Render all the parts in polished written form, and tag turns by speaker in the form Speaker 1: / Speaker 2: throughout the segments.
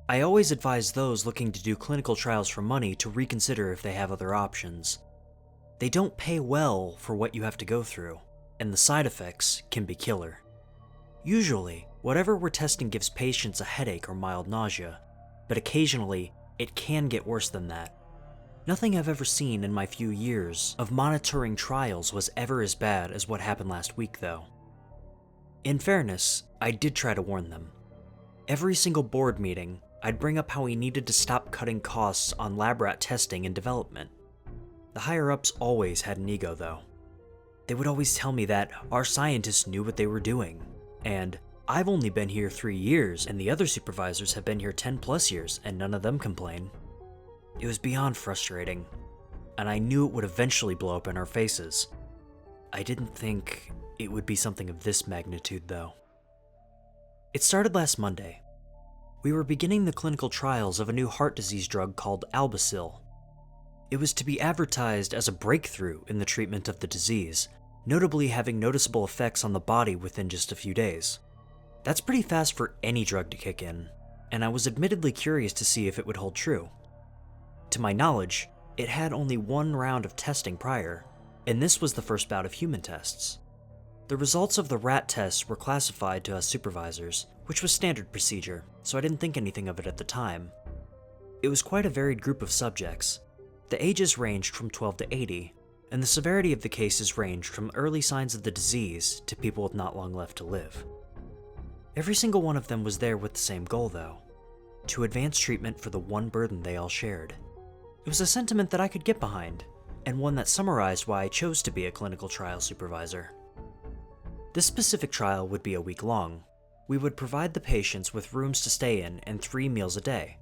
Speaker 1: I always advise those looking to do clinical trials for money to reconsider if they have other options. They don't pay well for what you have to go through, and the side effects can be killer. Usually, whatever we're testing gives patients a headache or mild nausea, but occasionally, it can get worse than that. Nothing I've ever seen in my few years of monitoring trials was ever as bad as what happened last week, though. In fairness, I did try to warn them. Every single board meeting, I'd bring up how we needed to stop cutting costs on lab rat testing and development. The higher-ups always had an ego, though. They would always tell me that our scientists knew what they were doing, and I've only been here 3 years and the other supervisors have been here 10 plus years and none of them complain. It was beyond frustrating, and I knew it would eventually blow up in our faces. I didn't think it would be something of this magnitude, though. It started last Monday. We were beginning the clinical trials of a new heart disease drug called Albucil. It was to be advertised as a breakthrough in the treatment of the disease, notably having noticeable effects on the body within just a few days. That's pretty fast for any drug to kick in, and I was admittedly curious to see if it would hold true. To my knowledge, it had only one round of testing prior, and this was the first bout of human tests. The results of the rat tests were classified to us supervisors, which was standard procedure, so I didn't think anything of it at the time. It was quite a varied group of subjects. The ages ranged from 12 to 80, and the severity of the cases ranged from early signs of the disease to people with not long left to live. Every single one of them was there with the same goal, though: to advance treatment for the one burden they all shared. It was a sentiment that I could get behind, and one that summarized why I chose to be a clinical trial supervisor. This specific trial would be a week long. We would provide the patients with rooms to stay in and 3 meals a day.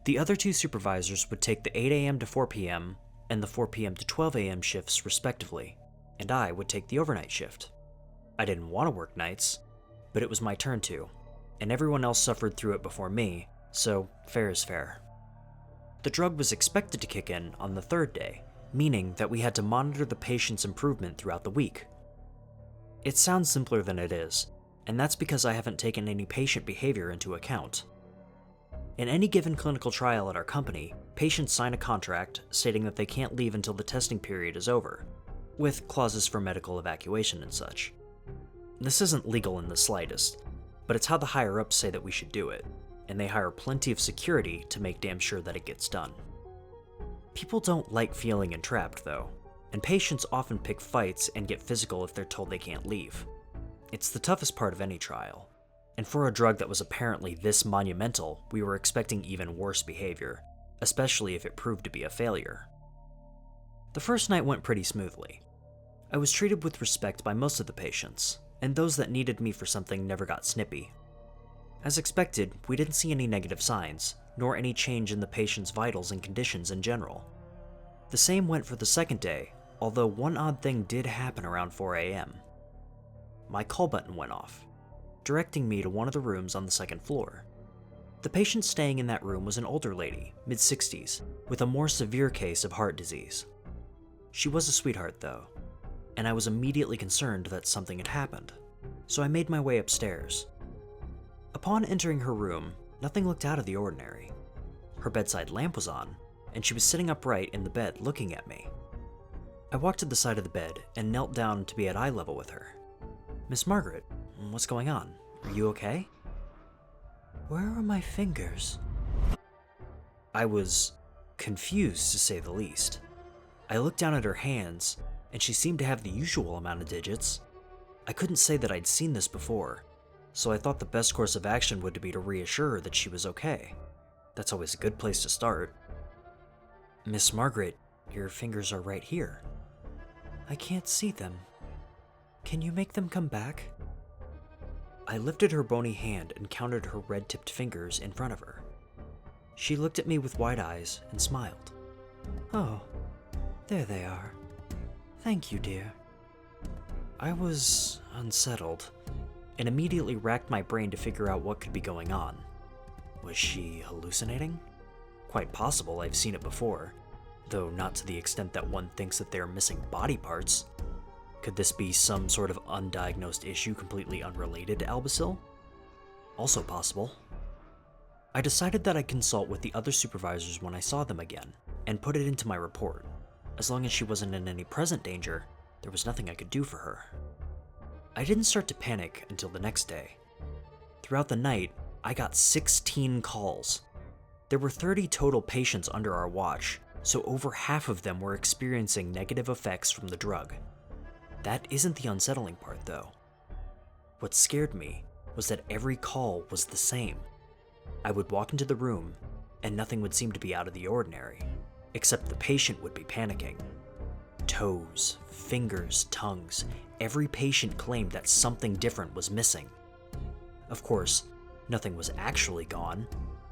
Speaker 1: The other 2 supervisors would take the 8 a.m. to 4 p.m. and the 4 p.m. to 12 a.m. shifts respectively, and I would take the overnight shift. I didn't want to work nights, but it was my turn to, and everyone else suffered through it before me, so fair is fair. The drug was expected to kick in on the 3rd day, meaning that we had to monitor the patient's improvement throughout the week. It sounds simpler than it is, and that's because I haven't taken any patient behavior into account. In any given clinical trial at our company, patients sign a contract stating that they can't leave until the testing period is over, with clauses for medical evacuation and such. This isn't legal in the slightest, but it's how the higher-ups say that we should do it, and they hire plenty of security to make damn sure that it gets done. People don't like feeling entrapped, though, and patients often pick fights and get physical if they're told they can't leave. It's the toughest part of any trial, and for a drug that was apparently this monumental, we were expecting even worse behavior, especially if it proved to be a failure. The first night went pretty smoothly. I was treated with respect by most of the patients, and those that needed me for something never got snippy. As expected, we didn't see any negative signs, nor any change in the patient's vitals and conditions in general. The same went for the second day, although one odd thing did happen around 4 a.m. My call button went off, directing me to one of the rooms on the 2nd floor. The patient staying in that room was an older lady, mid-60s, with a more severe case of heart disease. She was a sweetheart, though, and I was immediately concerned that something had happened, so I made my way upstairs. Upon entering her room, nothing looked out of the ordinary. Her bedside lamp was on, and she was sitting upright in the bed looking at me. I walked to the side of the bed and knelt down to be at eye level with her. "Miss Margaret, what's going on? Are you okay?" "Where are my fingers?" I was confused, to say the least. I looked down at her hands, and she seemed to have the usual amount of digits. I couldn't say that I'd seen this before, so I thought the best course of action would be to reassure her that she was okay. That's always a good place to start. "Miss Margaret, your fingers are right here." "I can't see them. Can you make them come back?" I lifted her bony hand and counted her red-tipped fingers in front of her. She looked at me with wide eyes and smiled. "Oh, there they are. Thank you, dear." I was unsettled, and immediately racked my brain to figure out what could be going on. Was she hallucinating? Quite possible, I've seen it before, though not to the extent that one thinks that they're missing body parts. Could this be some sort of undiagnosed issue completely unrelated to Albucil? Also possible. I decided that I'd consult with the other supervisors when I saw them again, and put it into my report. As long as she wasn't in any present danger, there was nothing I could do for her. I didn't start to panic until the next day. Throughout the night, I got 16 calls. There were 30 total patients under our watch, so over half of them were experiencing negative effects from the drug. That isn't the unsettling part, though. What scared me was that every call was the same. I would walk into the room, and nothing would seem to be out of the ordinary, except the patient would be panicking. Toes, fingers, tongues, every patient claimed that something different was missing. Of course, nothing was actually gone,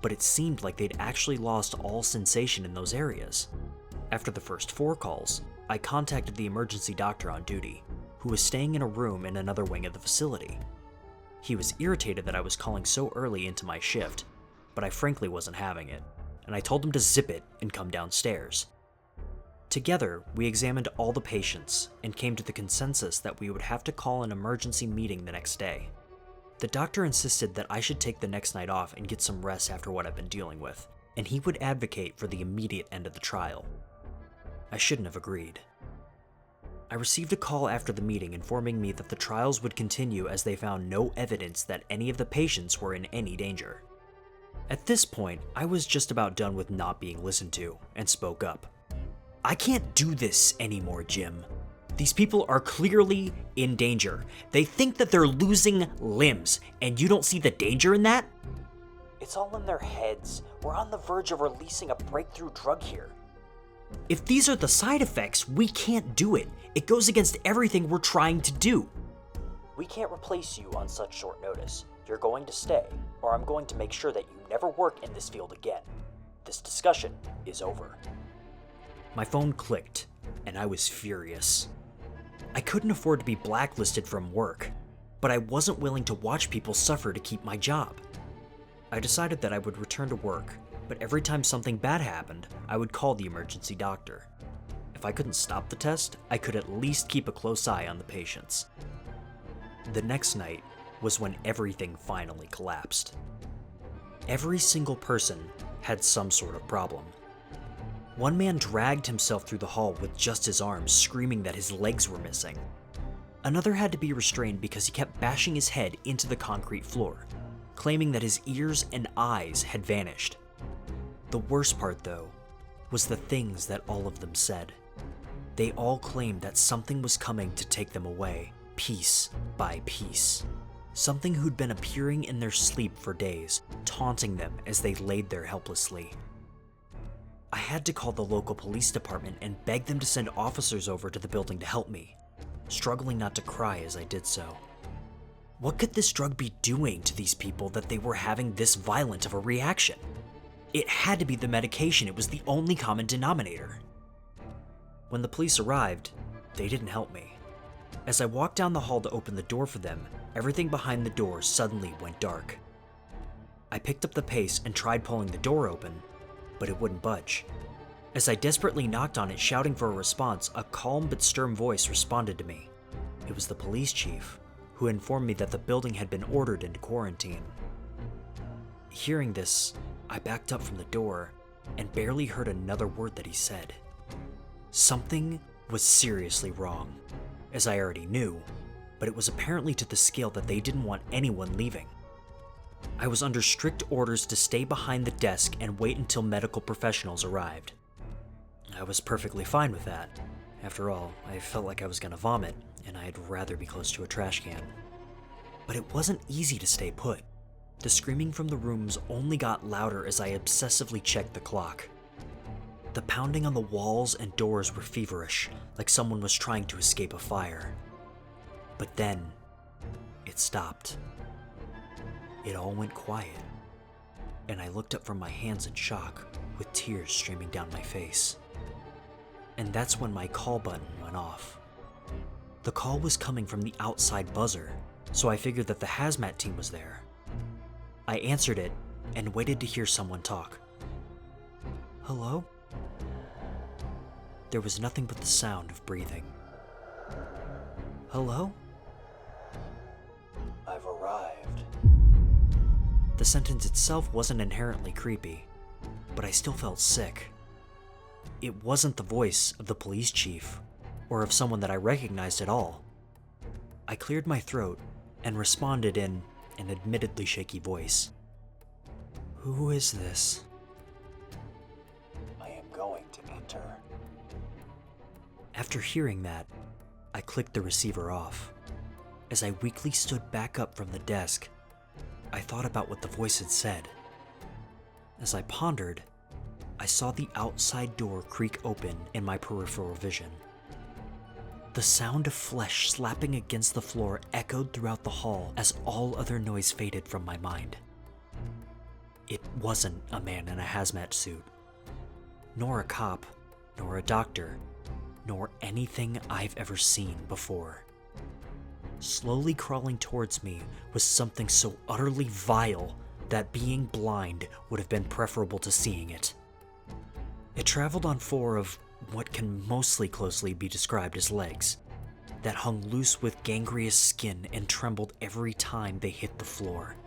Speaker 1: but it seemed like they'd actually lost all sensation in those areas. After the first 4 calls, I contacted the emergency doctor on duty, who was staying in a room in another wing of the facility. He was irritated that I was calling so early into my shift, but I frankly wasn't having it, and I told him to zip it and come downstairs. Together, we examined all the patients and came to the consensus that we would have to call an emergency meeting the next day. The doctor insisted that I should take the next night off and get some rest after what I've been dealing with, and he would advocate for the immediate end of the trial. I shouldn't have agreed. I received a call after the meeting informing me that the trials would continue as they found no evidence that any of the patients were in any danger. At this point, I was just about done with not being listened to and spoke up. "I can't do this anymore, Jim. These people are clearly in danger. They think that they're losing limbs, and you don't see the danger in that?" "It's all in their heads. We're on the verge of releasing a breakthrough drug here. If these are the side effects, we can't do it. It goes against everything we're trying to do." "We can't replace you on such short notice. You're going to stay, or I'm going to make sure that you never work in this field again. This discussion is over." My phone clicked, and I was furious. I couldn't afford to be blacklisted from work, but I wasn't willing to watch people suffer to keep my job. I decided that I would return to work, but every time something bad happened, I would call the emergency doctor. If I couldn't stop the test, I could at least keep a close eye on the patients. The next night was when everything finally collapsed. Every single person had some sort of problem. One man dragged himself through the hall with just his arms, screaming that his legs were missing. Another had to be restrained because he kept bashing his head into the concrete floor, claiming that his ears and eyes had vanished. The worst part, though, was the things that all of them said. They all claimed that something was coming to take them away, piece by piece. Something who'd been appearing in their sleep for days, taunting them as they laid there helplessly. I had to call the local police department and beg them to send officers over to the building to help me, struggling not to cry as I did so. What could this drug be doing to these people that they were having this violent of a reaction? It had to be the medication. It was the only common denominator. When the police arrived, they didn't help me. As I walked down the hall to open the door for them, everything behind the door suddenly went dark. I picked up the pace and tried pulling the door open, but it wouldn't budge. As I desperately knocked on it, shouting for a response, a calm but stern voice responded to me. It was the police chief, who informed me that the building had been ordered into quarantine. Hearing this, I backed up from the door and barely heard another word that he said. Something was seriously wrong, as I already knew, but it was apparently to the scale that they didn't want anyone leaving. I was under strict orders to stay behind the desk and wait until medical professionals arrived. I was perfectly fine with that. After all, I felt like I was gonna vomit, and I'd rather be close to a trash can. But it wasn't easy to stay put. The screaming from the rooms only got louder as I obsessively checked the clock. The pounding on the walls and doors were feverish, like someone was trying to escape a fire. But then, it stopped. It all went quiet, and I looked up from my hands in shock, with tears streaming down my face. And that's when my call button went off. The call was coming from the outside buzzer, so I figured that the hazmat team was there. I answered it and waited to hear someone talk. "Hello?" There was nothing but the sound of breathing. "Hello?" "I've arrived." The sentence itself wasn't inherently creepy, but I still felt sick. It wasn't the voice of the police chief, or of someone that I recognized at all. I cleared my throat and responded in an admittedly shaky voice. "Who is this?"
Speaker 2: "I am going to enter."
Speaker 1: After hearing that, I clicked the receiver off. As I weakly stood back up from the desk, I thought about what the voice had said. As I pondered, I saw the outside door creak open in my peripheral vision. The sound of flesh slapping against the floor echoed throughout the hall as all other noise faded from my mind. It wasn't a man in a hazmat suit, nor a cop, nor a doctor, nor anything I've ever seen before. Slowly crawling towards me was something so utterly vile that being blind would have been preferable to seeing it. It traveled on four of what can mostly closely be described as legs, that hung loose with gangrenous skin and trembled every time they hit the floor.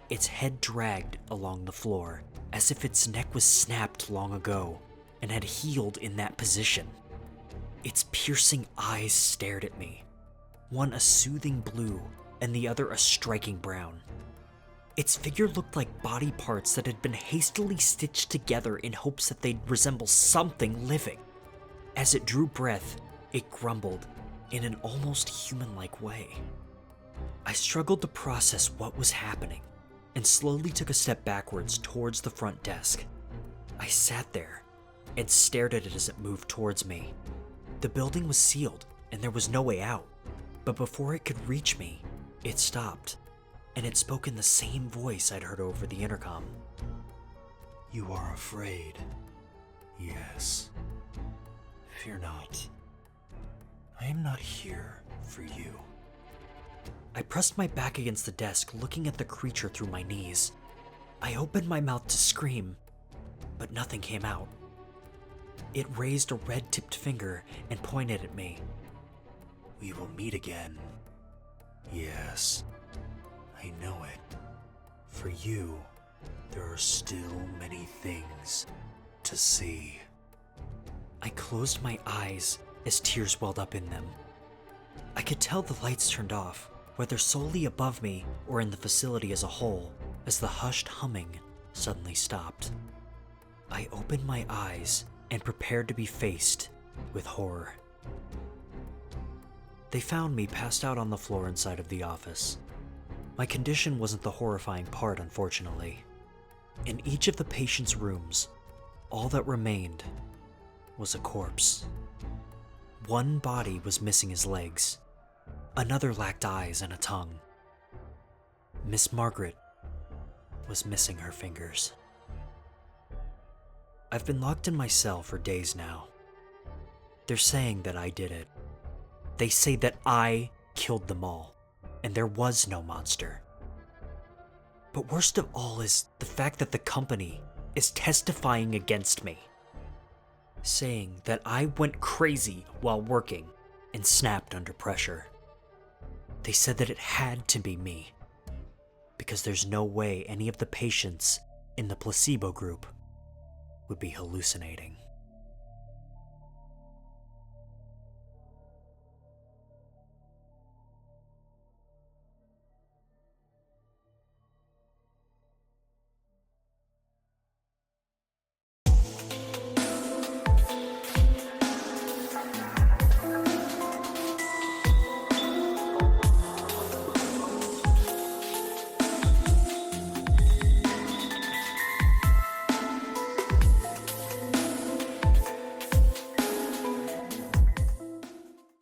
Speaker 1: Its head dragged along the floor, as if its neck was snapped long ago and had healed in that position. Its piercing eyes stared at me, one a soothing blue and the other a striking brown. Its figure looked like body parts that had been hastily stitched together in hopes that they'd resemble something living. As it drew breath, it grumbled in an almost human-like way. I struggled to process what was happening and slowly took a step backwards towards the front desk. I sat there and stared at it as it moved towards me. The building was sealed and there was no way out, but before it could reach me, it stopped, and it spoke in the same voice I'd heard over the intercom.
Speaker 2: "You are afraid. Yes. Fear not. I am not here for you."
Speaker 1: I pressed my back against the desk, looking at the creature through my knees. I opened my mouth to scream, but nothing came out. It raised a red-tipped finger and pointed at me.
Speaker 2: "We will meet again. Yes, I know it. For you, there are still many things to see."
Speaker 1: I closed my eyes as tears welled up in them. I could tell the lights turned off, whether solely above me or in the facility as a whole, as the hushed humming suddenly stopped. I opened my eyes and prepared to be faced with horror. They found me passed out on the floor inside of the office. My condition wasn't the horrifying part, unfortunately. In each of the patient's rooms, all that remained was a corpse. One body was missing his legs. Another lacked eyes and a tongue. Miss Margaret was missing her fingers. I've been locked in my cell for days now. They're saying that I did it. They say that I killed them all, and there was no monster. But worst of all is the fact that the company is testifying against me, saying that I went crazy while working and snapped under pressure. They said that it had to be me, because there's no way any of the patients in the placebo group would be hallucinating.